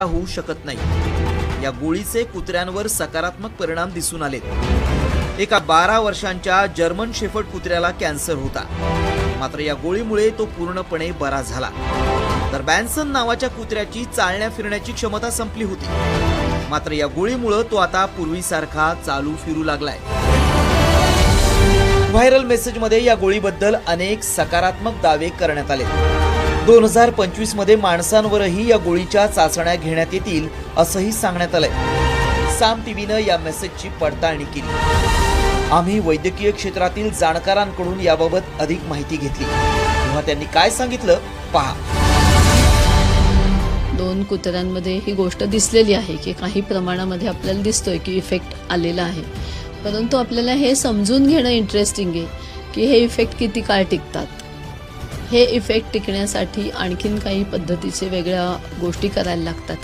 होऊ शकत नाही। या गोळीचे कुत्र्यांवर सकारात्मक परिणाम दिसून आलेत। एका 12 वर्षांच्या जर्मन शेफर्ड कुत्र्याला कॅन्सर होता, मात्र या गोळीमुळे तो पूर्णपणे बरा झाला। तर बॅन्सन नावाच्या कुत्र्याची चालण्या फिरण्याची क्षमता संपली होती, मात्र या गोळीमुळे तो आता पूर्वीसारखा चालू फिरू लागलाय। व्हायरल मेसेजमध्ये या गोळीबद्दल अनेक सकारात्मक दावे करण्यात आले। 2025 मध्ये माणसांवरही या गोळीच्या चाचण्या घेण्यात येतील असंही सांगण्यात आलंय। साम टीव्हीनं या मेसेजची पडताळणी केली। आम्ही वैद्यकीय क्षेत्रातील जाणकारांकडून याबाबत अधिक माहिती घेतली, तेव्हा त्यांनी काय सांगितलं पहा। 2 कुत्र्यांमध्ये ही गोष्ट दिसलेली आहे की काही प्रमाणामध्ये आपल्याला दिसतोय की इफेक्ट आलेला आहे, परंतु आपल्याला हे समजून घेणं इंटरेस्टिंग आहे की हे इफेक्ट किती काळ टिकतात। हे इफेक्ट टिकण्यासाठी आणखीन काही पद्धतीचे वेगळ्या गोष्टी करायला लागतात।